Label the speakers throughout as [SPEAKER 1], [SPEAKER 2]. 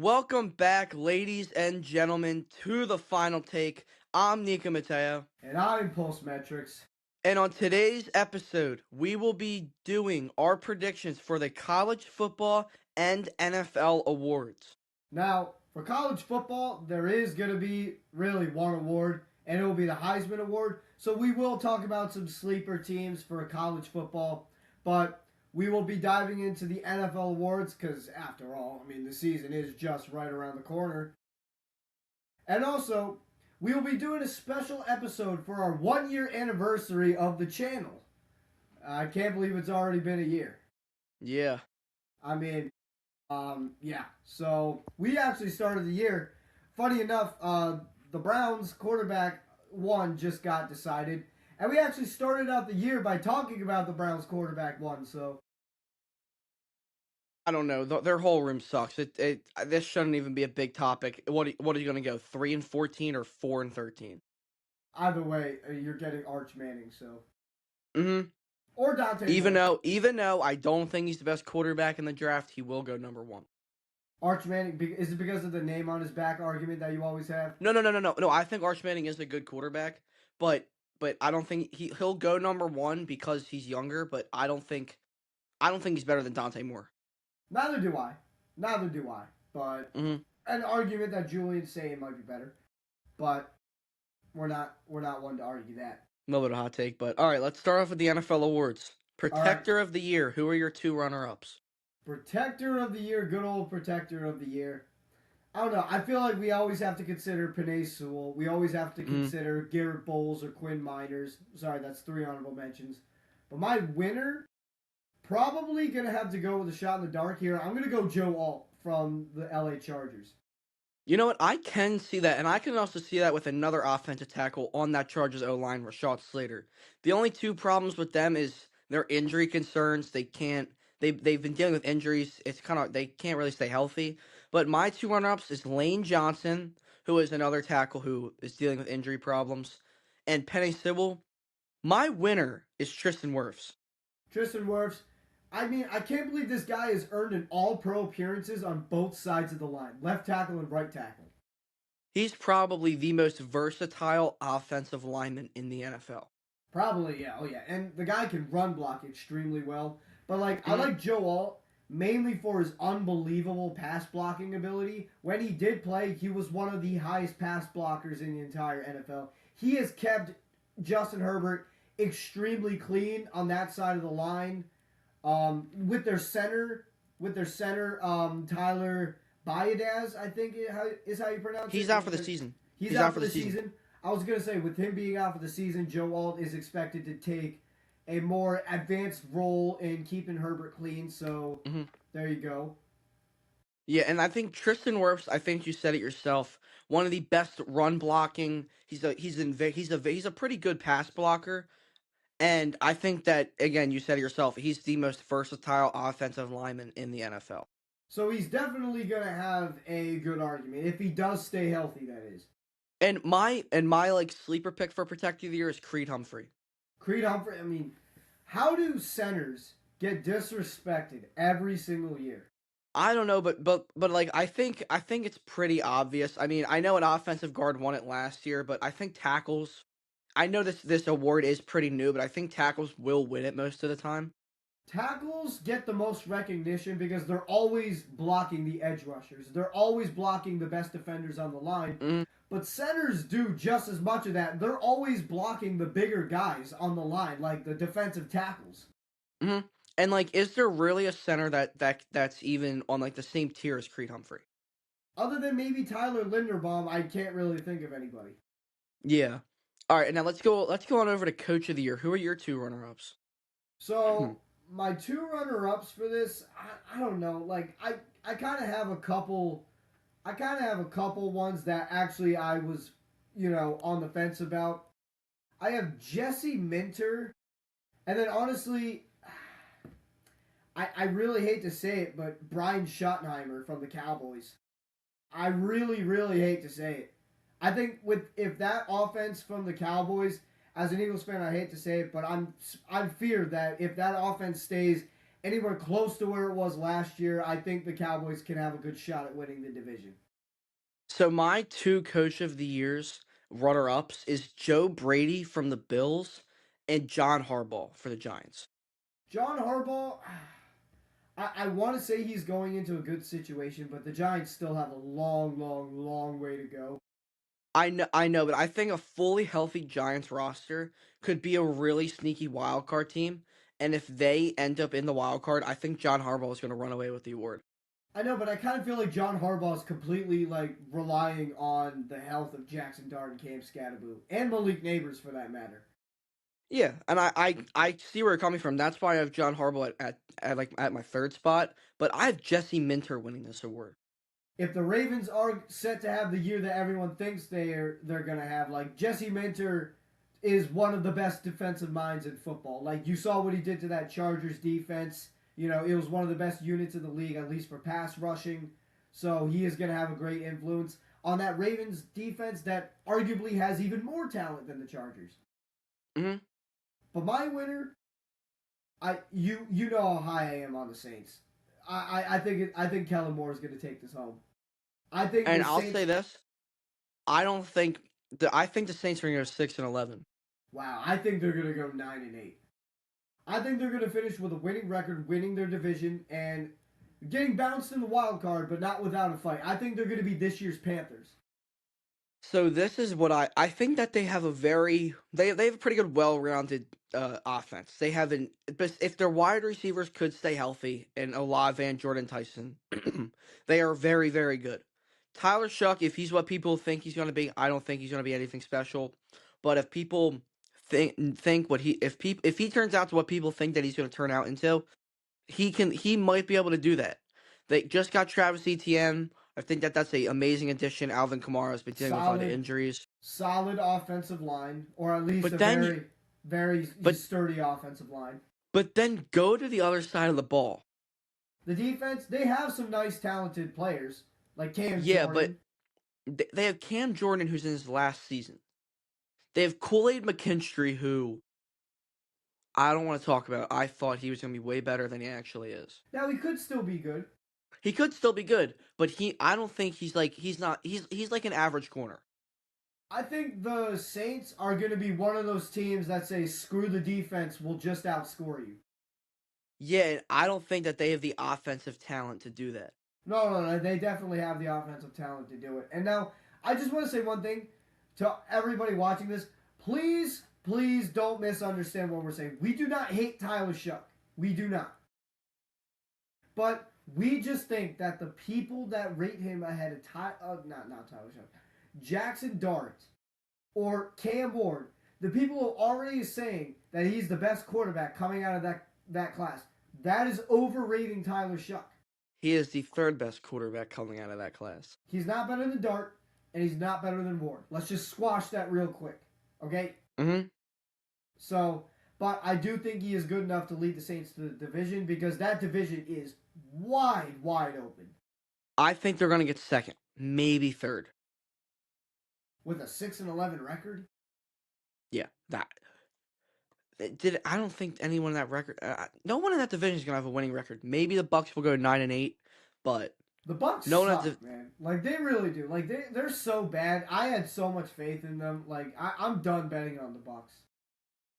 [SPEAKER 1] Welcome back, ladies and gentlemen, to the final take. I'm Nika Mateo,
[SPEAKER 2] And I'm Pulsemetrics.
[SPEAKER 1] and on today's episode, we will be doing our predictions for the college football and NFL awards.
[SPEAKER 2] Now, for college football, there is going to be really one award, and it will be the Heisman Award. So we will talk about some sleeper teams for college football, but we will be diving into the NFL awards because, after all, the season is just right around the corner. And also, we will be doing a special episode for our 1 year anniversary of the channel. I can't believe it's already been a year.
[SPEAKER 1] Yeah.
[SPEAKER 2] I mean, yeah. So we actually started the year. Funny enough, the Browns quarterback one just got decided, and we actually started out the year by talking about the Browns quarterback one. So
[SPEAKER 1] I don't know. Their whole room sucks. This shouldn't even be a big topic. What are you going to go? 3-14 or 4-13?
[SPEAKER 2] either way, you're getting Arch Manning. So
[SPEAKER 1] Mm-hmm.
[SPEAKER 2] or Dante
[SPEAKER 1] Even
[SPEAKER 2] Moore.
[SPEAKER 1] though I don't think he's the best quarterback in the draft, he will go number one.
[SPEAKER 2] Arch Manning, is it because of the name on his back argument that you always have?
[SPEAKER 1] No. I think Arch Manning is a good quarterback, but I don't think he'll go number one because he's younger. But I don't think he's better than Dante Moore.
[SPEAKER 2] Neither do I. Neither do I. But
[SPEAKER 1] Mm-hmm.
[SPEAKER 2] an argument that Julian's saying might be better. But we're not one to argue that.
[SPEAKER 1] A little bit of a hot take, but all right. Let's start off with the NFL awards.
[SPEAKER 2] All right.
[SPEAKER 1] Protector of the year. Who are your two runner-ups?
[SPEAKER 2] Protector of the year, good old protector of the year. I don't know. I feel like we always have to consider Penei Sewell. We always have to consider Garrett Bowles or Quinn Miners. Sorry, that's 3 honorable mentions. But my winner, probably going to have to go with a shot in the dark here. I'm going to go Joe Alt from the LA Chargers.
[SPEAKER 1] You know what? I can see that, and I can also see that with another offensive tackle on that Chargers O-line, Rashad Slater. The only two problems with them is their injury concerns. They've been dealing with injuries. It's kind of they can't really stay healthy. But my two runner-ups is Lane Johnson, who is another tackle who is dealing with injury problems, and Penei Sewell. My winner is Tristan Wirfs.
[SPEAKER 2] Tristan Wirfs. I can't believe this guy has earned an all-pro appearances on both sides of the line, left tackle and right tackle.
[SPEAKER 1] He's probably the most versatile offensive lineman in the NFL.
[SPEAKER 2] Probably, yeah. Oh, yeah. And the guy can run block extremely well. But, I like Joe Alt mainly for his unbelievable pass blocking ability. When he did play, he was one of the highest pass blockers in the entire NFL. He has kept Justin Herbert extremely clean on that side of the line. With their center, Tyler Bayadaz, I think is how you pronounce it.
[SPEAKER 1] He's out for the season.
[SPEAKER 2] He's out for the season. I was going to say, with him being out for the season, Joe Alt is expected to take a more advanced role in keeping Herbert clean. So there you go.
[SPEAKER 1] Yeah, and I think Tristan Wirfs. I think you said it yourself. One of the best run blocking. He's a pretty good pass blocker, and I think that again you said it yourself. He's the most versatile offensive lineman in the NFL.
[SPEAKER 2] So he's definitely going to have a good argument if he does stay healthy. That is.
[SPEAKER 1] And my like sleeper pick for protector of the year is Creed Humphrey.
[SPEAKER 2] Creed Humphrey. How do centers get disrespected every single year?
[SPEAKER 1] I don't know, but like I think it's pretty obvious. I know an offensive guard won it last year, but I think tackles. I know this award is pretty new, but I think tackles will win it most of the time.
[SPEAKER 2] Tackles get the most recognition because they're always blocking the edge rushers. They're always blocking the best defenders on the line. But centers do just as much of that. They're always blocking the bigger guys on the line, like the defensive tackles.
[SPEAKER 1] And like, is there really a center that's even on like the same tier as Creed Humphrey?
[SPEAKER 2] Other than maybe Tyler Linderbaum, I can't really think of anybody.
[SPEAKER 1] Yeah. All right, and now let's go on over to Coach of the Year. Who are your two runner-ups?
[SPEAKER 2] So my two runner-ups for this, I don't know. I kind of have a couple. I kind of have a couple ones that actually I was, on the fence about. I have Jesse Minter, and then honestly, I really hate to say it, but Brian Schottenheimer from the Cowboys. I really, really hate to say it. I think if that offense from the Cowboys, as an Eagles fan, I hate to say it, but I fear that if that offense stays anywhere close to where it was last year, I think the Cowboys can have a good shot at winning the division.
[SPEAKER 1] So my two coach of the years runner-ups is Joe Brady from the Bills and John Harbaugh for the Giants.
[SPEAKER 2] John Harbaugh, I want to say he's going into a good situation, but the Giants still have a long, long, long way to go.
[SPEAKER 1] I know, but I think a fully healthy Giants roster could be a really sneaky wild card team. And if they end up in the wild card, I think John Harbaugh is going to run away with the award.
[SPEAKER 2] I know, but I kind of feel like John Harbaugh is completely like relying on the health of Jackson Dart and Cam Scatterboo and Malik Neighbors for that matter.
[SPEAKER 1] Yeah, and I see where you're coming from. That's why I have John Harbaugh at my third spot. But I have Jesse Minter winning this award.
[SPEAKER 2] If the Ravens are set to have the year that everyone thinks they're gonna have, like Jesse Minter is one of the best defensive minds in football. Like you saw what he did to that Chargers defense. You know, it was one of the best units in the league, at least for pass rushing. So he is going to have a great influence on that Ravens defense that arguably has even more talent than the Chargers.
[SPEAKER 1] Hmm.
[SPEAKER 2] But my winner, you know how high I am on the Saints. I think Kellen Moore is going to take this home. I think
[SPEAKER 1] And
[SPEAKER 2] the
[SPEAKER 1] I'll
[SPEAKER 2] Saints.
[SPEAKER 1] say this: I think the Saints are going to go 6-11.
[SPEAKER 2] Wow, I think they're going to go 9-8. I think they're going to finish with a winning record, winning their division, and getting bounced in the wild card, but not without a fight. I think they're going to be this year's Panthers.
[SPEAKER 1] So this is what I think that they have they have a pretty good well-rounded offense. They have but if their wide receivers could stay healthy and Olave and Jordan Tyson, they are very, very good. Tyler Shuck, if he's what people think he's going to be, I don't think he's going to be anything special. But if people think what if he turns out to what people think that he's going to turn out into, he might be able to do that. They just got Travis Etienne. I think that that's a amazing addition. Alvin Kamara has been dealing with a lot of
[SPEAKER 2] Solid,
[SPEAKER 1] injuries.
[SPEAKER 2] solid offensive line, or at least
[SPEAKER 1] But
[SPEAKER 2] a
[SPEAKER 1] then
[SPEAKER 2] very, very
[SPEAKER 1] but
[SPEAKER 2] sturdy offensive line.
[SPEAKER 1] but then go to the other side of the ball.
[SPEAKER 2] The defense, they have some nice, talented players like Cam
[SPEAKER 1] Yeah, but
[SPEAKER 2] Jordan.
[SPEAKER 1] they have Cam Jordan who's in his last season. They have Kool-Aid McKinstry who I don't want to talk about. I thought he was going to be way better than he actually is.
[SPEAKER 2] Now he could still be good.
[SPEAKER 1] He could still be good, but I don't think he's like an average corner.
[SPEAKER 2] I think the Saints are going to be one of those teams that say, screw the defense, we'll just outscore you.
[SPEAKER 1] Yeah, and I don't think that they have the offensive talent to do that.
[SPEAKER 2] No, they definitely have the offensive talent to do it. And now, I just want to say one thing to everybody watching this. Please, please don't misunderstand what we're saying. We do not hate Tyler Shuck. We do not. But we just think that the people that rate him ahead of not Tyler Shuck, Jackson Dart or Cam Ward, the people who already is saying that he's the best quarterback coming out of that class, that is overrating Tyler Shuck.
[SPEAKER 1] He is the third best quarterback coming out of that class.
[SPEAKER 2] He's not better than Dart, and he's not better than Ward. Let's just squash that real quick, okay?
[SPEAKER 1] Mm-hmm.
[SPEAKER 2] So, but I do think he is good enough to lead the Saints to the division because that division is wide, wide open.
[SPEAKER 1] I think they're going to get second, maybe third.
[SPEAKER 2] With a 6-11 record?
[SPEAKER 1] Yeah, that. I don't think anyone in that record. No one in that division is gonna have a winning record. Maybe the Bucks will go 9-8, but
[SPEAKER 2] The Bucks
[SPEAKER 1] no one
[SPEAKER 2] suck, man. Like, they really do. Like, they're so bad. I had so much faith in them. Like, I'm done betting on the Bucks.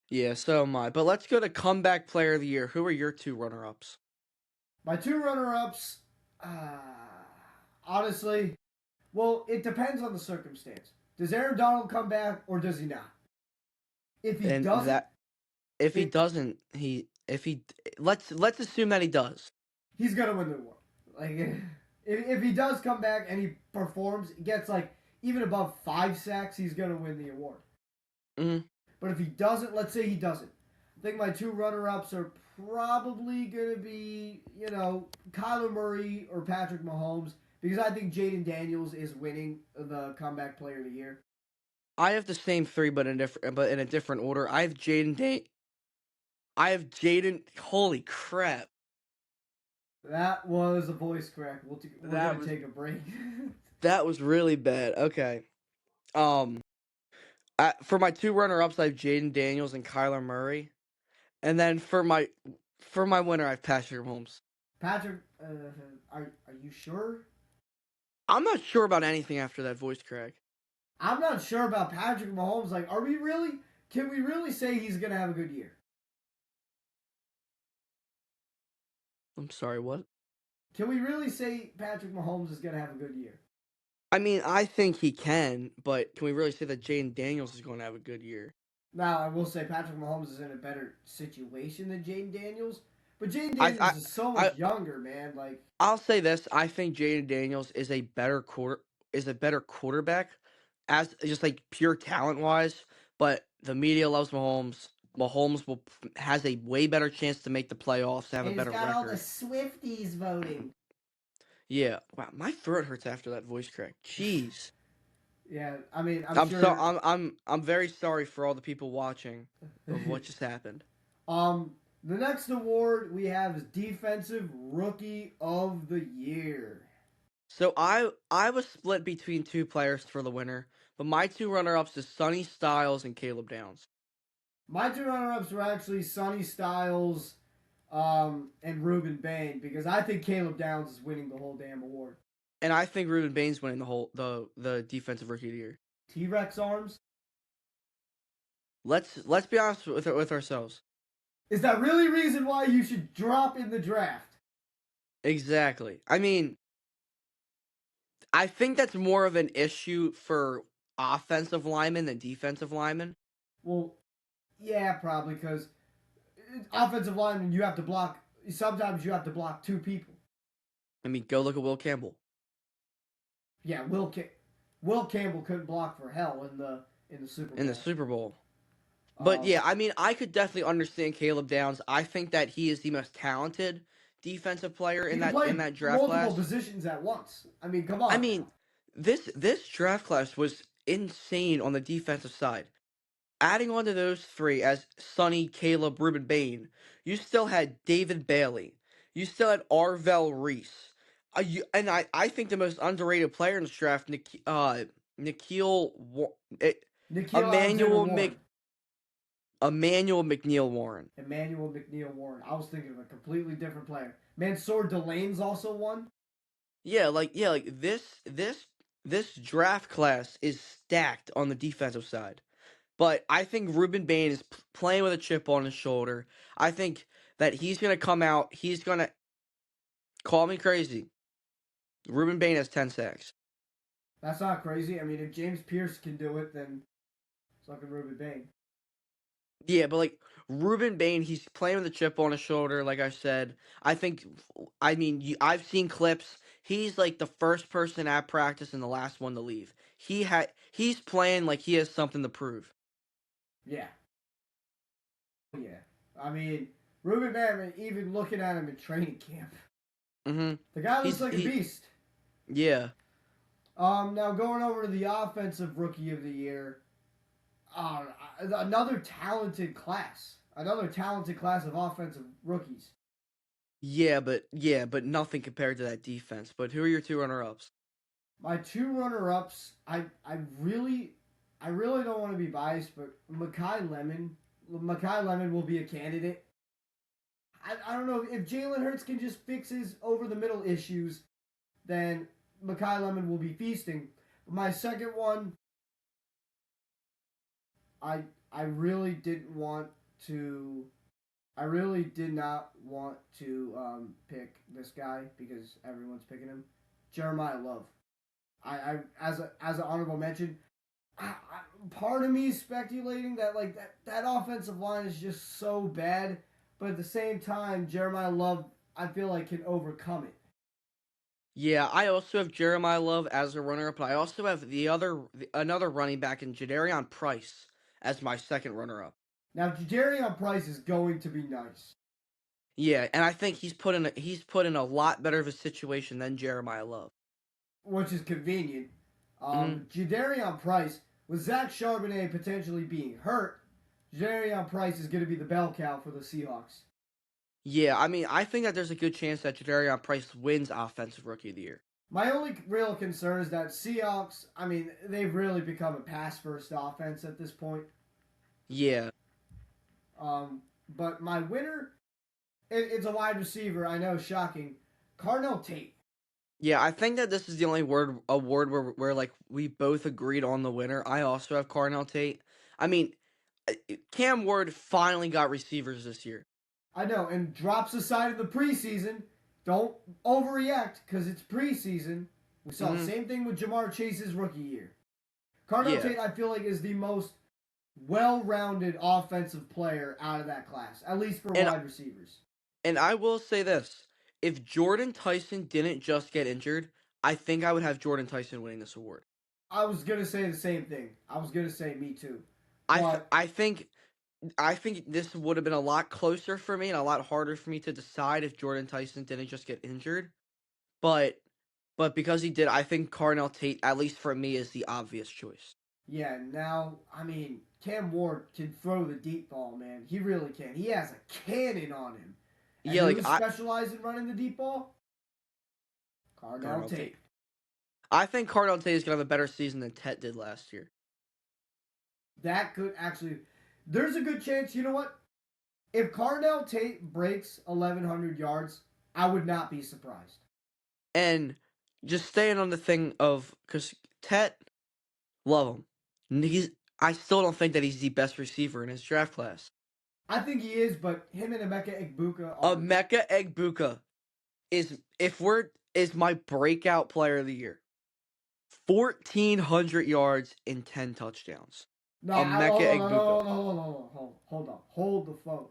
[SPEAKER 1] Yeah, so am I. But let's go to comeback player of the year. Who are your two runner-ups?
[SPEAKER 2] My two runner-ups, honestly, well, it depends on the circumstance. Does Aaron Donald come back or does he not? If he
[SPEAKER 1] And
[SPEAKER 2] doesn't,
[SPEAKER 1] that if he
[SPEAKER 2] it,
[SPEAKER 1] doesn't, let's assume that he does.
[SPEAKER 2] he's gonna win the award. Like, if he does come back and he performs, gets like even above 5 sacks, he's gonna win the award.
[SPEAKER 1] Mm-hmm.
[SPEAKER 2] But if he doesn't, let's say he doesn't. I think my two runner-ups are probably gonna be, Kyler Murray or Patrick Mahomes because I think Jaden Daniels is winning the comeback player of the year.
[SPEAKER 1] I have the same three, but in a different order. I have Jaden. Holy crap!
[SPEAKER 2] That was a voice crack. We're gonna take a break.
[SPEAKER 1] That was really bad. Okay. For my two runner-ups, I have Jaden Daniels and Kyler Murray, and then For my winner, I have Patrick Mahomes.
[SPEAKER 2] Patrick, are you sure?
[SPEAKER 1] I'm not sure about anything after that voice crack.
[SPEAKER 2] I'm not sure about Patrick Mahomes. Like, are we really? Can we really say he's gonna have a good year?
[SPEAKER 1] I'm sorry, what?
[SPEAKER 2] Can we really say Patrick Mahomes is gonna have a good year?
[SPEAKER 1] I mean, I think he can, but can we really say that Jaden Daniels is going to have a good year?
[SPEAKER 2] Now, I will say Patrick Mahomes is in a better situation than Jaden Daniels, but Jaden
[SPEAKER 1] I,
[SPEAKER 2] Daniels
[SPEAKER 1] I,
[SPEAKER 2] is so
[SPEAKER 1] I,
[SPEAKER 2] much younger, man. Like,
[SPEAKER 1] I'll say this: I think Jaden Daniels is a better quarterback, as just like pure talent wise. But the media loves Mahomes. Has a way better chance to make the playoffs to have a
[SPEAKER 2] and he's
[SPEAKER 1] better
[SPEAKER 2] got all the
[SPEAKER 1] record.
[SPEAKER 2] Swifties voting.
[SPEAKER 1] Yeah, wow, my throat hurts after that voice crack. Jeez,
[SPEAKER 2] Yeah, I mean, I'm sure.
[SPEAKER 1] I'm very sorry for all the people watching of what just happened.
[SPEAKER 2] um, the next award we have is Defensive Rookie of the Year.
[SPEAKER 1] So I was split between two players for the winner, but my two runner-ups is Sonny Styles and Caleb Downs.
[SPEAKER 2] My two runner-ups were actually Sonny Styles, and Ruben Bain because I think Caleb Downs is winning the whole damn award.
[SPEAKER 1] And I think Ruben Bain's winning the defensive rookie of the year.
[SPEAKER 2] T-Rex arms.
[SPEAKER 1] Let's be honest with ourselves.
[SPEAKER 2] Is that really reason why you should drop in the draft?
[SPEAKER 1] Exactly. I mean, I think that's more of an issue for offensive linemen than defensive linemen.
[SPEAKER 2] Well, yeah, probably because offensive lineman you have to block. Sometimes you have to block two people.
[SPEAKER 1] I mean, go look at Will Campbell
[SPEAKER 2] Yeah, Will Campbell couldn't block for hell in the Super
[SPEAKER 1] in the
[SPEAKER 2] Bowl.
[SPEAKER 1] Super Bowl. But
[SPEAKER 2] Um,
[SPEAKER 1] yeah, I mean, I could definitely understand Caleb Downs. I think that he is the most talented defensive player
[SPEAKER 2] he
[SPEAKER 1] in
[SPEAKER 2] can
[SPEAKER 1] that
[SPEAKER 2] play
[SPEAKER 1] draft
[SPEAKER 2] multiple
[SPEAKER 1] class.
[SPEAKER 2] positions at once. I mean, come
[SPEAKER 1] I
[SPEAKER 2] on now.
[SPEAKER 1] mean, this draft class was insane on the defensive side. Adding on to those three as Sonny, Caleb, Ruben Bain, you still had David Bailey. You still had Arvell Reese. I think the most underrated player in this draft, Nikhil, eh,
[SPEAKER 2] Nikhil Alexander
[SPEAKER 1] Emmanuel
[SPEAKER 2] Warren.
[SPEAKER 1] Emmanuel McNeil Warren.
[SPEAKER 2] Emmanuel McNeil Warren. I was thinking of a completely different player. Mansour Delane's also one.
[SPEAKER 1] Like this draft class is stacked on the defensive side. But I think Ruben Bain is playing with a chip on his shoulder. I think that he's gonna come out. He's gonna call me crazy. Ruben Bain has 10 sacks.
[SPEAKER 2] That's not crazy. I mean, if James Pierce can do it, then so can Ruben Bain.
[SPEAKER 1] Yeah, but like Ruben Bain, he's playing with a chip on his shoulder. Like I said, I think. I mean, I've seen clips. He's like the first person at practice and the last one to leave. He's playing like he has something to prove.
[SPEAKER 2] Yeah. Yeah. I mean, Ruben Bain, even looking at him in training camp,
[SPEAKER 1] Mm-hmm.
[SPEAKER 2] the guy looks
[SPEAKER 1] He's
[SPEAKER 2] like a
[SPEAKER 1] he.
[SPEAKER 2] beast.
[SPEAKER 1] Yeah.
[SPEAKER 2] Now going over to the offensive rookie of the year, uh, another talented class. Another talented class of offensive rookies.
[SPEAKER 1] Yeah, but nothing compared to that defense. But who are your two runner-ups?
[SPEAKER 2] My two runner-ups, I really don't want to be biased, but Makai Lemon will be a candidate. I don't know if Jalen Hurts can just fix his over the middle issues, then Makai Lemon will be feasting. But my second one, I really didn't want to. I really did not want to pick this guy because everyone's picking him. Jeremiah Love. I as an honorable mention, part of me is speculating that like that offensive line is just so bad, but at the same time, Jeremiah Love I feel like can overcome it.
[SPEAKER 1] Yeah, I also have Jeremiah Love as a runner-up, but I also have another running back in Jadarian Price as my second runner-up.
[SPEAKER 2] Now Jadarian Price is going to be nice,
[SPEAKER 1] Yeah, and I think he's put in a lot better of a situation than Jeremiah Love.
[SPEAKER 2] which is convenient.
[SPEAKER 1] Hmm.
[SPEAKER 2] Jadarian Price with Zach Charbonnet potentially being hurt, Jadarian Price is going to be the bell cow for the Seahawks.
[SPEAKER 1] Yeah, I mean, I think that there's a good chance that Jadarian Price wins Offensive Rookie of the Year.
[SPEAKER 2] My only real concern is that Seahawks, I mean, they've really become a pass first offense at this point.
[SPEAKER 1] Yeah,
[SPEAKER 2] But my winner, It's a wide receiver. I know, shocking. Cardinal Tate.
[SPEAKER 1] Yeah, I think that this is the only award where like we both agreed on the winner. I also have Carnell Tate. I mean, Cam Ward finally got receivers this year.
[SPEAKER 2] I know, and drops aside in the preseason. Don't overreact because it's preseason. We saw the
[SPEAKER 1] Hmm.
[SPEAKER 2] same thing with Jamar Chase's rookie year. Cardell
[SPEAKER 1] Yeah,
[SPEAKER 2] Tate, I feel like, is the most well-rounded offensive player out of that class, at least for
[SPEAKER 1] and
[SPEAKER 2] wide receivers.
[SPEAKER 1] I will say this: if Jordan Tyson didn't just get injured, I think I would have Jordan Tyson winning this award.
[SPEAKER 2] I was gonna say the same thing. I was gonna say me too,
[SPEAKER 1] I th-
[SPEAKER 2] but
[SPEAKER 1] I think I think this would have been a lot closer for me and a lot harder for me to decide if Jordan Tyson didn't just get injured. But because he did, I think Carnell Tate, at least for me, is the obvious choice.
[SPEAKER 2] yeah. Now, I mean, Cam Ward can throw the deep ball, man. He really can. He has a cannon on him. And
[SPEAKER 1] Yeah, like
[SPEAKER 2] who's specialized in running the deep ball? Cardell
[SPEAKER 1] Carnell Tate.
[SPEAKER 2] Tate.
[SPEAKER 1] I think Carnell Tate is gonna have a better season than Tet did last year.
[SPEAKER 2] That could actually. There's a good chance. You know what? If Cardell Tate breaks 1,100 yards, I would not be surprised.
[SPEAKER 1] And just staying on the thing of because Tet, love him. He's I still don't think that he's the best receiver in his draft class.
[SPEAKER 2] I think he is, but him and Emeka Egbuka are.
[SPEAKER 1] Emeka Egbuka is my breakout player of the year. 1,400 yards and 10 touchdowns.
[SPEAKER 2] No,
[SPEAKER 1] Emeka
[SPEAKER 2] hold on,
[SPEAKER 1] Egbuka.
[SPEAKER 2] hold on, hold the phone.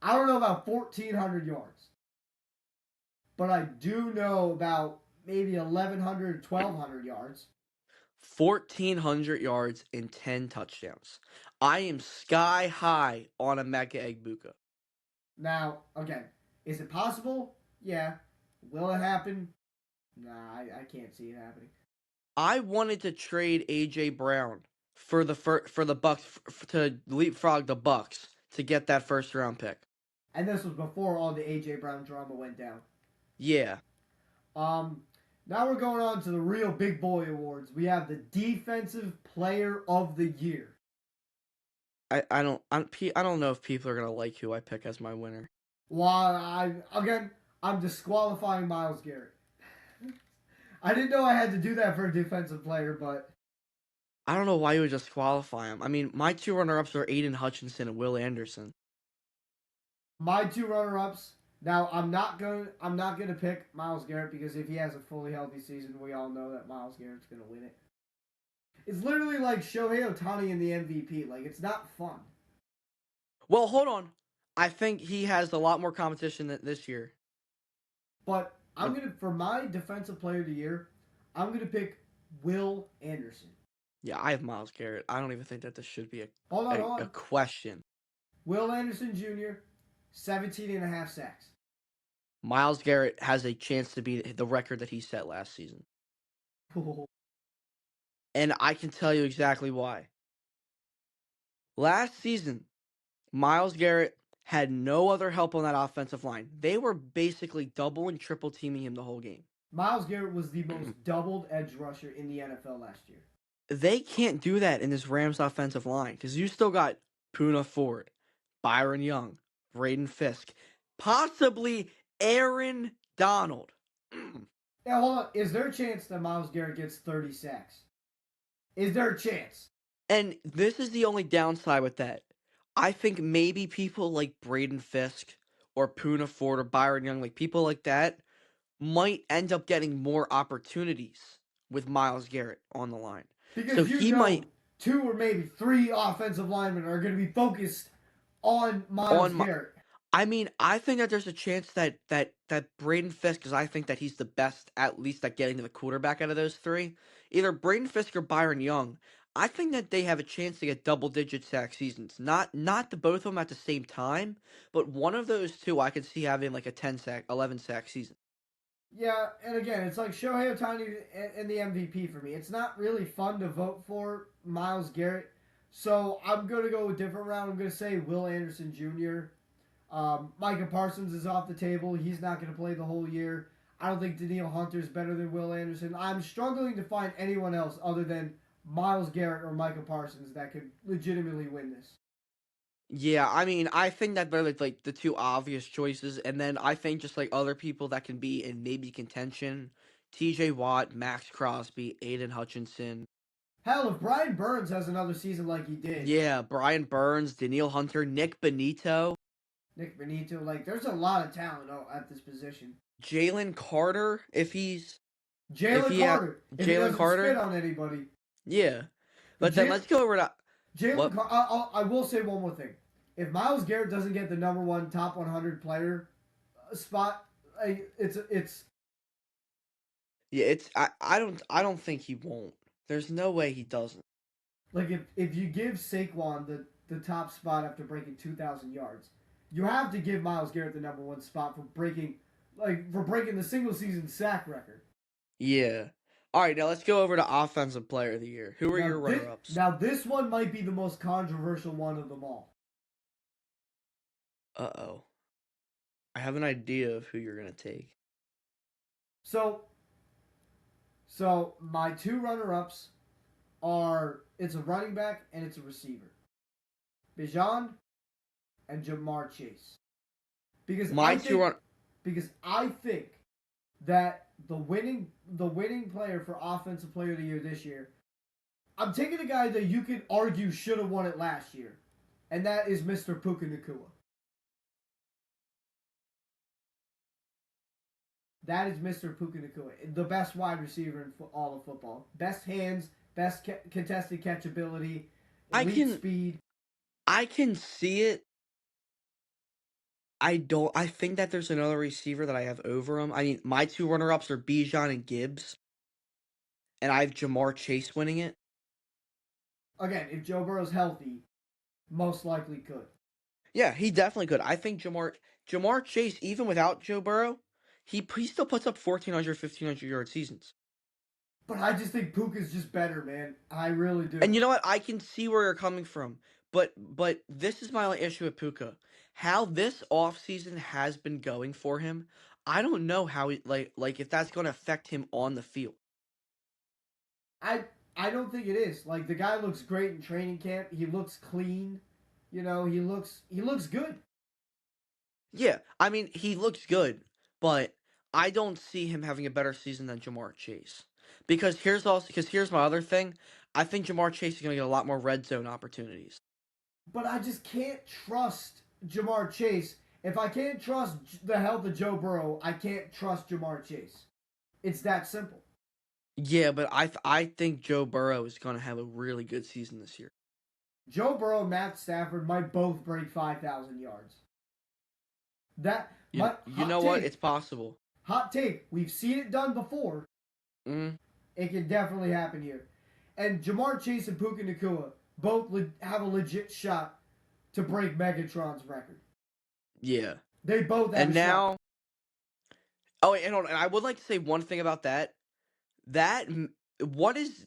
[SPEAKER 2] I don't know about 1,400 yards, but I do know about maybe 1,100, 1,200 yards.
[SPEAKER 1] 1,400 yards and 10 touchdowns. I am sky high on Emeka Egbuka.
[SPEAKER 2] Now, again, is it possible? Yeah. Will it happen? Nah, I can't see it happening.
[SPEAKER 1] I wanted to trade AJ Brown for the Bucks to leapfrog the Bucks to get that first round pick.
[SPEAKER 2] And this was before all the AJ Brown drama went down.
[SPEAKER 1] Yeah,
[SPEAKER 2] Um, Now we're going on to the real big boy awards. We have the Defensive Player of the Year.
[SPEAKER 1] I don't know if people are gonna like who I pick as my winner.
[SPEAKER 2] While I'm disqualifying Miles Garrett. I didn't know I had to do that for a defensive player, but
[SPEAKER 1] I don't know why you would disqualify him. I mean, my two runner-ups are Aiden Hutchinson and Will Anderson.
[SPEAKER 2] my two runner-ups. Now I'm not gonna pick Miles Garrett because if he has a fully healthy season, we all know that Miles Garrett's gonna win it. It's literally like Shohei Ohtani in the MVP. Like it's not fun.
[SPEAKER 1] Well, hold on. I think he has a lot more competition than this year.
[SPEAKER 2] But I'm
[SPEAKER 1] But
[SPEAKER 2] gonna for my defensive player of the year, I'm gonna pick Will Anderson.
[SPEAKER 1] yeah, I have Miles Garrett. I don't even think that this should be
[SPEAKER 2] Hold
[SPEAKER 1] a
[SPEAKER 2] on.
[SPEAKER 1] question.
[SPEAKER 2] Will Anderson Jr., 17 and a half sacks.
[SPEAKER 1] Miles Garrett has a chance to beat the record that he set last season. And I can tell you exactly why. Last season, Miles Garrett had no other help on that offensive line. They were basically double and triple teaming him the whole game.
[SPEAKER 2] Miles Garrett was the most doubled edge rusher in the NFL last year.
[SPEAKER 1] They can't do that in this Rams offensive line because you still got Poona Ford, Byron Young, Braden Fisk, possibly Aaron Donald.
[SPEAKER 2] Now, hold on. Is there a chance that Miles Garrett gets 30 sacks? Is there a chance?
[SPEAKER 1] And this is the only downside with that. I think maybe people like Braden Fisk or Poona Ford or Byron Young, like people like that, might end up getting more opportunities with Miles Garrett on the line. So
[SPEAKER 2] Because
[SPEAKER 1] he might
[SPEAKER 2] two or maybe three offensive linemen are going to be focused on Miles
[SPEAKER 1] on my.
[SPEAKER 2] Garrett.
[SPEAKER 1] I mean, I think that there's a chance that Braden Fisk, because I think that he's the best, at least at getting to the quarterback out of those three. Either Braden Fisk or Byron Young. I think that they have a chance to get double-digit sack seasons. Not the both of them at the same time, but one of those two I could see having like a 10 sack, 11 sack season.
[SPEAKER 2] Yeah, and again, it's like Shohei Ohtani and the MVP for me. It's not really fun to vote for Miles Garrett, so I'm going to go a different route. I'm going to say Will Anderson Jr. Micah Parsons is off the table. He's not going to play the whole year. I don't think Daniil Hunter's better than Will Anderson. I'm struggling to find anyone else other than Miles Garrett or Micah Parsons that could legitimately win this.
[SPEAKER 1] Yeah, I mean, I think that they're like the two obvious choices, and then I think just like other people that can be in maybe contention: T.J. Watt, Max Crosby, Aiden Hutchinson.
[SPEAKER 2] Hell, if Brian Burns has another season like he did,
[SPEAKER 1] Yeah, Brian Burns, Daniil Hunter, Nick Benito,
[SPEAKER 2] Nick Benito, like there's a lot of talent at this position.
[SPEAKER 1] Jalen Carter, if
[SPEAKER 2] Jalen
[SPEAKER 1] he ha-
[SPEAKER 2] Carter, if he
[SPEAKER 1] Jalen
[SPEAKER 2] doesn't spit
[SPEAKER 1] Carter.
[SPEAKER 2] on anybody,
[SPEAKER 1] Yeah, but then
[SPEAKER 2] Jalen
[SPEAKER 1] let's go over to
[SPEAKER 2] Jalen.
[SPEAKER 1] what.
[SPEAKER 2] I will say one more thing. If Miles Garrett doesn't get the number one top 100 player spot, like, it's
[SPEAKER 1] Yeah, I don't think he won't. There's no way he doesn't.
[SPEAKER 2] like if you give Saquon the top spot after breaking 2,000 yards, you have to give Miles Garrett the number one spot for breaking the single season sack record.
[SPEAKER 1] Yeah. All right, now let's go over to offensive player of the year. Who are your runner-ups?
[SPEAKER 2] Now this one might be the most controversial one of them all.
[SPEAKER 1] Uh-oh. I have an idea of who you're gonna take.
[SPEAKER 2] So my two runner ups are it's a running back and it's a receiver. Bijan and Jamar Chase. Because
[SPEAKER 1] My two run.
[SPEAKER 2] I think that the winning player for offensive player of the year this year, I'm taking a guy that you could argue should have won it last year, and that is Mr. Puka Nacua. That is Mr. Puka Nacua, the best wide receiver in all of football. Best hands, best contested catchability,
[SPEAKER 1] I
[SPEAKER 2] elite
[SPEAKER 1] can
[SPEAKER 2] speed.
[SPEAKER 1] I can see it. I think that there's another receiver that I have over him. I mean, my two runner-ups are Bijan and Gibbs, and I have Jamar Chase winning it.
[SPEAKER 2] Again, if Joe Burrow's healthy, most likely could.
[SPEAKER 1] Yeah, he definitely could. I think Jamar Chase, even without Joe Burrow, he still puts up 1,400, 1,500 yard seasons.
[SPEAKER 2] But I just think Puka's just better, man. I really do.
[SPEAKER 1] And you know what? I can see where you're coming from. But this is my only issue with Puka. How this offseason has been going for him, I don't know how like if that's going to affect him on the field.
[SPEAKER 2] I I don't think it is. Like the guy looks great in training camp. He looks clean. He looks good.
[SPEAKER 1] Yeah, I mean, he looks good, but I don't see him having a better season than Jamar Chase. Because here's my other thing. I think Jamar Chase is going to get a lot more red zone opportunities.
[SPEAKER 2] But I just can't trust Jamar Chase. If I can't trust the health of Joe Burrow, I can't trust Jamar Chase. It's that simple.
[SPEAKER 1] Yeah, but I think Joe Burrow is going to have a really good season this year.
[SPEAKER 2] Joe Burrow and Matt Stafford might both break 5,000 yards. That
[SPEAKER 1] You
[SPEAKER 2] my
[SPEAKER 1] you know what? It's possible.
[SPEAKER 2] hot take. We've seen it done before.
[SPEAKER 1] Mm,
[SPEAKER 2] It can definitely happen here. And Jamar Chase and Puka Nacua both have a legit shot to break Megatron's record.
[SPEAKER 1] yeah.
[SPEAKER 2] They both have
[SPEAKER 1] And
[SPEAKER 2] a shot.
[SPEAKER 1] now, oh, and I would like to say one thing about that. That what is?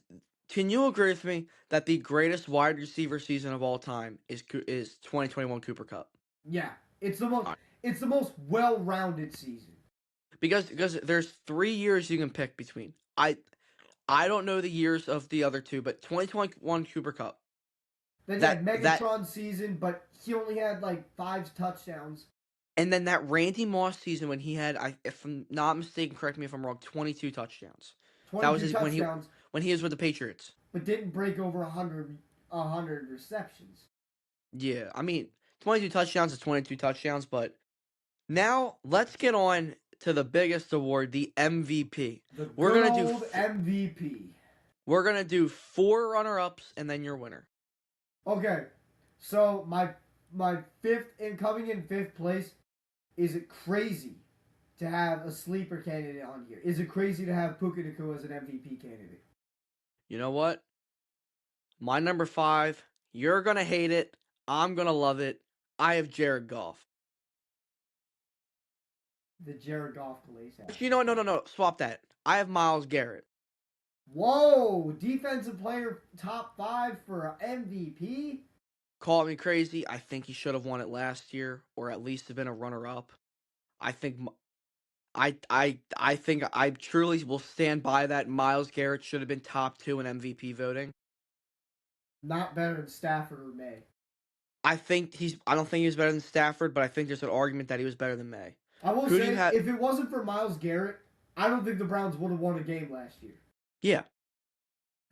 [SPEAKER 1] Can you agree with me that the greatest wide receiver season of all time is 2021 Cooper Cup?
[SPEAKER 2] Yeah, it's the most
[SPEAKER 1] All right.
[SPEAKER 2] it's the most well-rounded season.
[SPEAKER 1] Because there's 3 years you can pick between. I don't know the years of the other two, but 2021 Cooper Cup.
[SPEAKER 2] Then you
[SPEAKER 1] That
[SPEAKER 2] had
[SPEAKER 1] that
[SPEAKER 2] Megatron season, but he only had like 5 touchdowns.
[SPEAKER 1] and then that Randy Moss season when he had, if I'm not mistaken, correct me if I'm wrong, 22 touchdowns. That was
[SPEAKER 2] 22
[SPEAKER 1] his
[SPEAKER 2] touchdowns,
[SPEAKER 1] when he was with the Patriots.
[SPEAKER 2] but didn't break over 100 receptions.
[SPEAKER 1] Yeah, I mean, 22 touchdowns is 22 touchdowns, but now let's get on to the biggest award, the MVP.
[SPEAKER 2] The
[SPEAKER 1] We're
[SPEAKER 2] good
[SPEAKER 1] gonna do
[SPEAKER 2] old MVP.
[SPEAKER 1] we're gonna do 4 runner-ups and then your winner.
[SPEAKER 2] Okay, so my coming in fifth place. Is it crazy to have a sleeper candidate on here? Is it crazy to have Puka Nacua as an MVP candidate?
[SPEAKER 1] You know what? My number 5. You're gonna hate it. I'm gonna love it. I have Jared Goff.
[SPEAKER 2] The Jared Goff Calais
[SPEAKER 1] Actually, you know what? No. Swap that. I have Miles Garrett.
[SPEAKER 2] Whoa! Defensive player top 5 for MVP?
[SPEAKER 1] Call me crazy. I think he should have won it last year, or at least have been a runner-up. I think I think I truly will stand by that. Miles Garrett should have been top 2 in MVP voting.
[SPEAKER 2] Not better than Stafford or May.
[SPEAKER 1] I don't think he was better than Stafford, but I think there's an argument that he was better than May.
[SPEAKER 2] I will
[SPEAKER 1] Who do you
[SPEAKER 2] say,
[SPEAKER 1] have?
[SPEAKER 2] if it wasn't for Myles Garrett, I don't think the Browns would have won a game last year.
[SPEAKER 1] Yeah.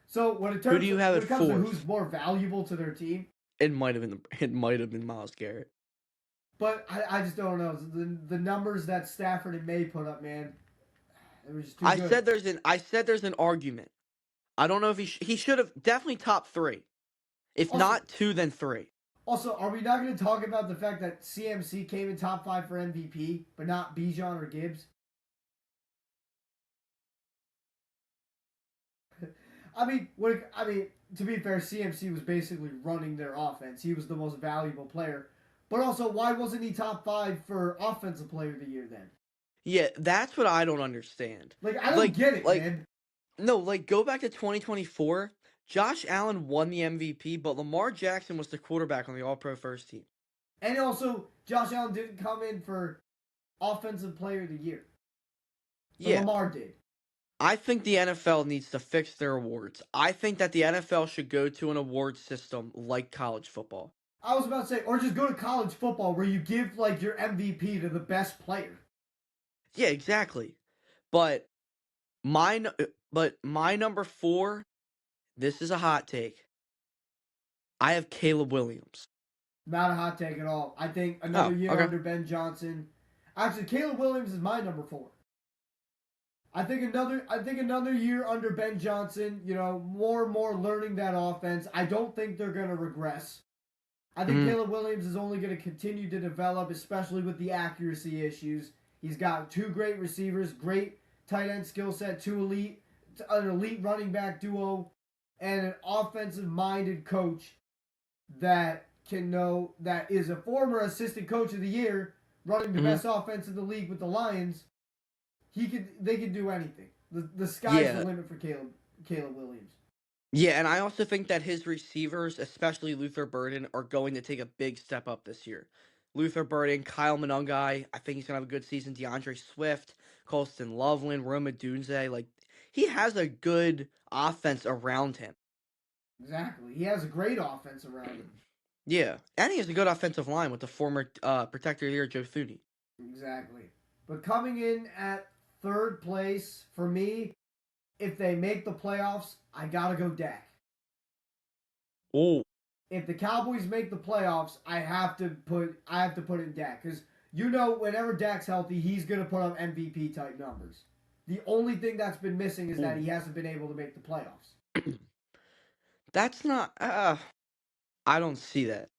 [SPEAKER 2] So
[SPEAKER 1] Who do you have
[SPEAKER 2] when
[SPEAKER 1] at
[SPEAKER 2] it comes to who's
[SPEAKER 1] fourth?
[SPEAKER 2] more valuable to their team,
[SPEAKER 1] It might have been Myles Garrett.
[SPEAKER 2] but I just don't know. The numbers that Stafford and May put up, man, it was just too
[SPEAKER 1] I
[SPEAKER 2] good.
[SPEAKER 1] said there's an argument. I don't know if he should have definitely top three. If
[SPEAKER 2] Also,
[SPEAKER 1] not two, then three.
[SPEAKER 2] are we not going to talk about the fact that CMC came in top 5 for MVP, but not Bijan or Gibbs? I mean, to be fair, CMC was basically running their offense. He was the most valuable player. But also, why wasn't he top 5 for Offensive Player of the Year then?
[SPEAKER 1] Yeah, that's what I don't understand.
[SPEAKER 2] Like, I don't get it,
[SPEAKER 1] Like
[SPEAKER 2] man.
[SPEAKER 1] no, like go back to 2024. Josh Allen won the MVP, but Lamar Jackson was the quarterback on the All-Pro first team.
[SPEAKER 2] And also, Josh Allen didn't come in for Offensive Player of the Year. But
[SPEAKER 1] Yeah,
[SPEAKER 2] Lamar did.
[SPEAKER 1] I think the NFL needs to fix their awards. I think that the NFL should go to an award system like college football.
[SPEAKER 2] I was about to say, or just go to college football where you give like your MVP to the best player.
[SPEAKER 1] Yeah, exactly. But my number 4, this is a hot take. I have Caleb Williams.
[SPEAKER 2] Not a hot take at all. I think another
[SPEAKER 1] Oh,
[SPEAKER 2] year
[SPEAKER 1] okay.
[SPEAKER 2] under Ben Johnson. Actually, Caleb Williams is my number 4. I think another year under Ben Johnson, you know, more and more learning that offense. I don't think they're going to regress. I think Caleb Williams is only going to continue to develop, especially with the accuracy issues. He's got 2 great receivers, great tight end skill set, an elite running back duo, and an offensive minded coach that is a former assistant coach of the year, running the best offense in the league with the Lions. They could do anything. The sky's the limit for Caleb Williams.
[SPEAKER 1] Yeah, and I also think that his receivers, especially Luther Burden, are going to take a big step up this year. Luther Burden, Kyle Monangai, I think he's gonna have a good season. DeAndre Swift, Colston Loveland, Roma Dunze, like he has a good offense around him.
[SPEAKER 2] Exactly. He has a great offense around him.
[SPEAKER 1] Yeah, and he has a good offensive line with the former protector of the year, Joe Thuney.
[SPEAKER 2] Exactly. But coming in at third place for me, if they make the playoffs, I gotta go Dak.
[SPEAKER 1] Oh,
[SPEAKER 2] If the Cowboys make the playoffs, I have to put in Dak because you know whenever Dak's healthy, he's gonna put up MVP type numbers. The only thing that's been missing is that he hasn't been able to make the playoffs.
[SPEAKER 1] that's not. I don't see that.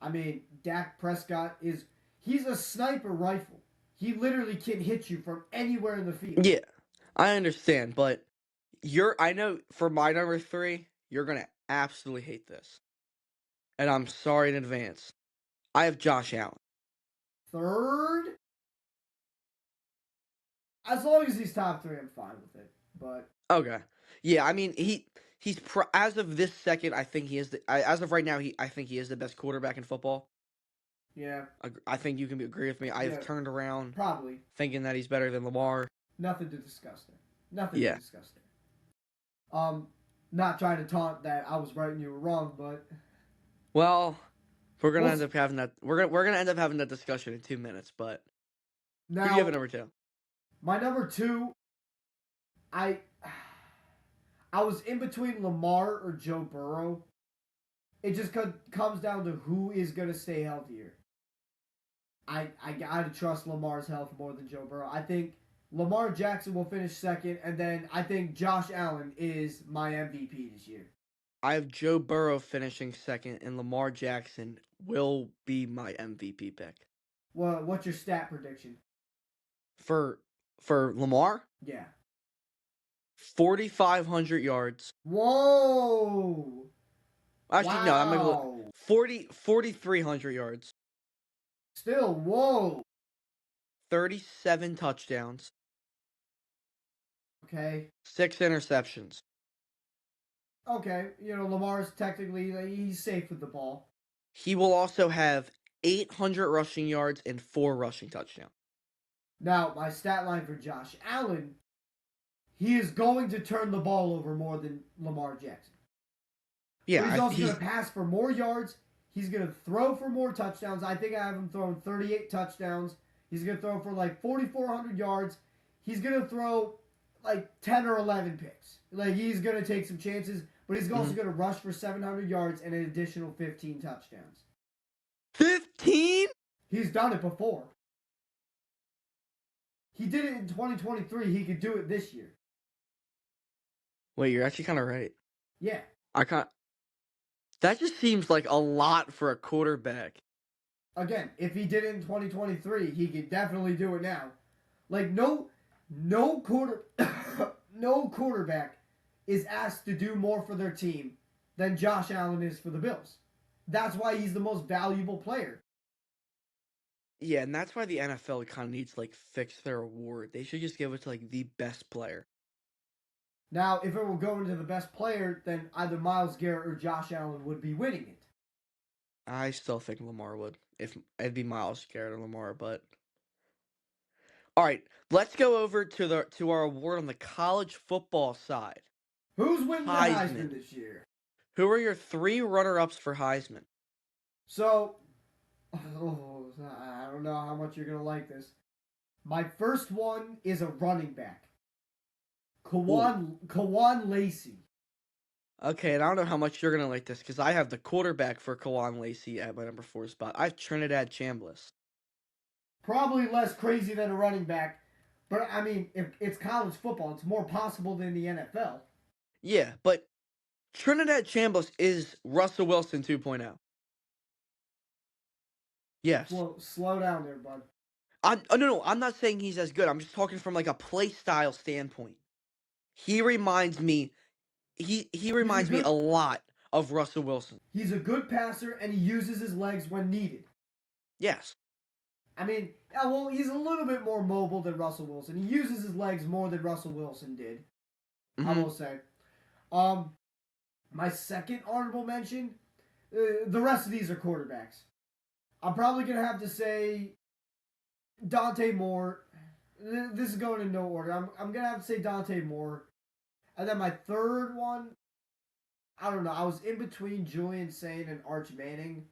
[SPEAKER 2] I mean, Dak Prescott he's a sniper rifle. He literally can hit you from anywhere in the field.
[SPEAKER 1] Yeah, I understand, but I know for my number 3, you're gonna absolutely hate this, and I'm sorry in advance. I have Josh Allen.
[SPEAKER 2] Third, as long as he's top 3, I'm fine with it. But
[SPEAKER 1] Okay, yeah, I mean as of this second, I think he is as of right now, I think he is the best quarterback in football.
[SPEAKER 2] yeah,
[SPEAKER 1] I think you can agree with me. I have turned around
[SPEAKER 2] probably
[SPEAKER 1] thinking that he's better than Lamar.
[SPEAKER 2] nothing to discuss there. Nothing to
[SPEAKER 1] Yeah.
[SPEAKER 2] discuss there. Not trying to taunt that I was right and you were wrong, but
[SPEAKER 1] Well, we're gonna
[SPEAKER 2] Well,
[SPEAKER 1] end up having that. We're gonna end up having that discussion in 2 minutes. But who do you have
[SPEAKER 2] now
[SPEAKER 1] at number 2?
[SPEAKER 2] my number 2, I I was in between Lamar or Joe Burrow. It just comes down to who is going to stay healthier. I gotta trust Lamar's health more than Joe Burrow. I think Lamar Jackson will finish second, and then I think Josh Allen is my MVP this year.
[SPEAKER 1] I have Joe Burrow finishing second, and Lamar Jackson will be my MVP pick.
[SPEAKER 2] Well, what's your stat prediction?
[SPEAKER 1] For Lamar,
[SPEAKER 2] Yeah.
[SPEAKER 1] 4,500 yards.
[SPEAKER 2] Whoa!
[SPEAKER 1] Actually, no, I'm gonna
[SPEAKER 2] Wow!
[SPEAKER 1] go 4,300 yards,
[SPEAKER 2] Still, whoa!
[SPEAKER 1] 37 touchdowns,
[SPEAKER 2] Okay.
[SPEAKER 1] 6 interceptions.
[SPEAKER 2] Okay, you know, Lamar's technically, he's safe with the ball.
[SPEAKER 1] He will also have 800 rushing yards and 4 rushing touchdowns.
[SPEAKER 2] Now, my stat line for Josh Allen, he is going to turn the ball over more than Lamar Jackson. but
[SPEAKER 1] Yeah,
[SPEAKER 2] he's also going
[SPEAKER 1] he's
[SPEAKER 2] to pass for more yards. He's going to throw for more touchdowns. I think I have him throwing 38 touchdowns. He's going to throw for like 4,400 yards. He's going to throw like 10 or 11 picks. Like he's going to take some chances, but he's also going to rush for 700 yards and an additional 15 touchdowns.
[SPEAKER 1] 15.
[SPEAKER 2] He's done it before. He did it in 2023. He could do it this year.
[SPEAKER 1] Wait, you're actually kind of right.
[SPEAKER 2] Yeah.
[SPEAKER 1] I can't. That just seems like a lot for a quarterback.
[SPEAKER 2] Again, if he did it in 2023, he could definitely do it now. Like no no quarterback is asked to do more for their team than Josh Allen is for the Bills. That's why he's the most valuable player.
[SPEAKER 1] Yeah, and that's why the NFL kind of needs to like fix their award. They should just give it to like the best player.
[SPEAKER 2] Now, if it were going to the best player, then either Myles Garrett or Josh Allen would be winning it.
[SPEAKER 1] I still think Lamar would. If it'd be Myles Garrett or Lamar, but all right, let's go over to our award on the college football side.
[SPEAKER 2] Who's winning the Heisman
[SPEAKER 1] Heisman.
[SPEAKER 2] this year?
[SPEAKER 1] Who are your 3 runner-ups for Heisman?
[SPEAKER 2] So, I don't know how much you're going to like this. My first one is a running back. Kawan Lacey.
[SPEAKER 1] Okay, and I don't know how much you're gonna like this because I have the quarterback for Kawan Lacey at my number 4 spot. I have Trinidad Chambliss.
[SPEAKER 2] Probably less crazy than a running back, but I mean, if it's college football, it's more possible than the NFL.
[SPEAKER 1] Yeah, but Trinidad Chambliss is Russell Wilson 2.0. Yes.
[SPEAKER 2] Slow down there, bud.
[SPEAKER 1] No, I'm not saying he's as good. I'm just talking from like a play style standpoint. He reminds me he reminds me a lot of Russell Wilson.
[SPEAKER 2] He's a good passer and he uses his legs when needed.
[SPEAKER 1] Yes.
[SPEAKER 2] I mean, he's a little bit more mobile than Russell Wilson. He uses his legs more than Russell Wilson did. I will say. My second honorable mention, the rest of these are quarterbacks. I'm probably going to have to say Dante Moore. This is going in no order. I'm going to have to say Dante Moore. And then my third one, I don't know. I was in between Julian Sain and Arch Manning.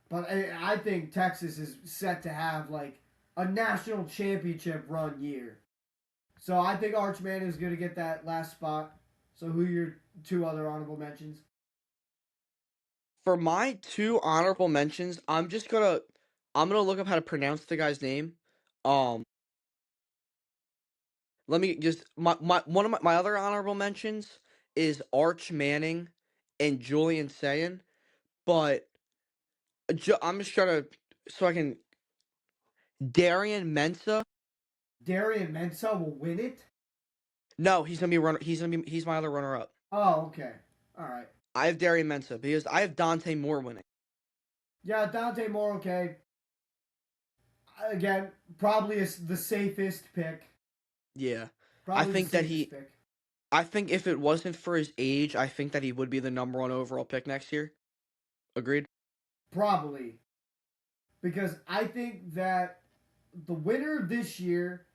[SPEAKER 2] But I think Texas is set to have like a national championship run year. So I think Arch Manning is going to get that last spot. So who are your 2 other honorable mentions?
[SPEAKER 1] For my 2 honorable mentions, I'm gonna look up how to pronounce the guy's name. Um Let me just my one of my other honorable mentions is Arch Manning and Julian Sayin, but I'm just trying to so I can Darian Mensa.
[SPEAKER 2] Darian Mensah will win it?
[SPEAKER 1] No, he's my other runner up.
[SPEAKER 2] Oh, okay. All right.
[SPEAKER 1] I have Darian Mensa because I have Dante Moore winning.
[SPEAKER 2] Yeah, Dante Moore, okay. Again, probably the safest pick.
[SPEAKER 1] Yeah.
[SPEAKER 2] Probably
[SPEAKER 1] I think
[SPEAKER 2] the
[SPEAKER 1] that
[SPEAKER 2] safest pick.
[SPEAKER 1] I think if it wasn't for his age, I think that he would be the number 1 overall pick next year. Agreed?
[SPEAKER 2] Probably. Because I think that the winner this year,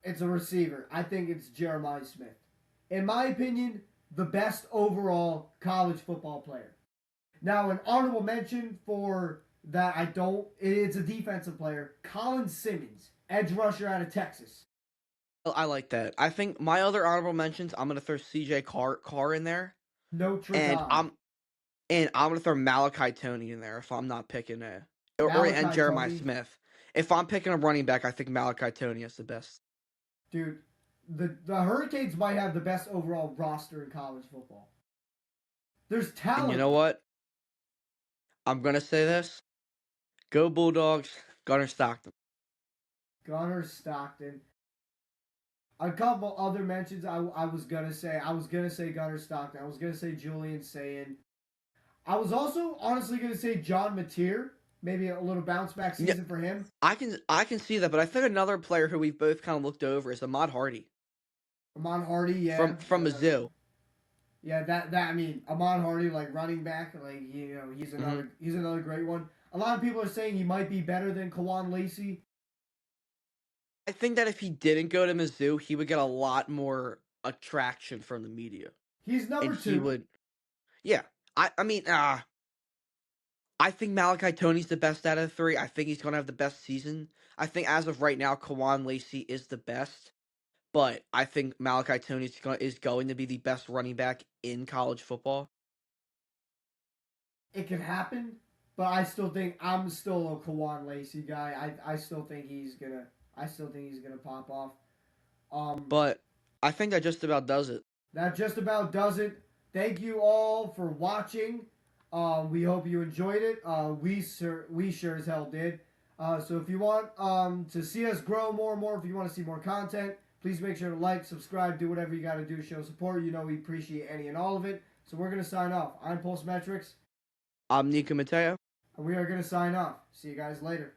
[SPEAKER 2] it's a receiver. I think it's Jeremiah Smith. In my opinion, the best overall college football player. Now, an honorable mention for that it's a defensive player, Colin Simmons, edge rusher out of Texas.
[SPEAKER 1] I like that. I think my other honorable mentions, I'm gonna throw CJ Carr in there.
[SPEAKER 2] Notre
[SPEAKER 1] And
[SPEAKER 2] Dame.
[SPEAKER 1] I'm gonna throw Malachi Tony in there if I'm not picking and
[SPEAKER 2] Malachi
[SPEAKER 1] Jeremiah
[SPEAKER 2] Tony.
[SPEAKER 1] Smith. If I'm picking a running back, I think Malachi Tony is the best.
[SPEAKER 2] Dude, the Hurricanes might have the best overall roster in college football. There's talent.
[SPEAKER 1] And you know what? I'm gonna say this. Go Bulldogs, Gunner Stockton.
[SPEAKER 2] Gunner Stockton. A couple other mentions I was gonna say. I was gonna say Gunner Stockton. I was gonna say Julian Sayin. I was also honestly gonna say John Mateer. Maybe a little bounce back season for him.
[SPEAKER 1] I can see that, but I think another player who we've both kind of looked over is Ahmad Hardy.
[SPEAKER 2] Ahmad Hardy, yeah.
[SPEAKER 1] From Mizzou.
[SPEAKER 2] Yeah, that I mean Ahmad Hardy, like running back, like he's another great one. A lot of people are saying he might be better than Kawan Lacey.
[SPEAKER 1] I think that if he didn't go to Mizzou, he would get a lot more attraction from the media.
[SPEAKER 2] He's
[SPEAKER 1] and
[SPEAKER 2] number
[SPEAKER 1] he
[SPEAKER 2] two.
[SPEAKER 1] would. Yeah, I mean, I think Malachi Tony's the best out of the three. I think he's gonna have the best season. I think as of right now, Kawan Lacey is the best, but I think Malachi Tony is going to be the best running back in college football.
[SPEAKER 2] It could happen, but I still think I'm still a Kawan Lacey guy. I still think he's gonna. I still think he's gonna pop off. Um,
[SPEAKER 1] But I think that just about does it.
[SPEAKER 2] that just about does it. Thank you all for watching. We hope you enjoyed it. We sure as hell did. So if you want to see us grow more and more, if you want to see more content, please make sure to like, subscribe, do whatever you got to do, show support. You know we appreciate any and all of it. So we're gonna sign off. I'm Pulse Metrics,
[SPEAKER 1] I'm Nico Mateo.
[SPEAKER 2] and we are gonna sign off. See you guys later.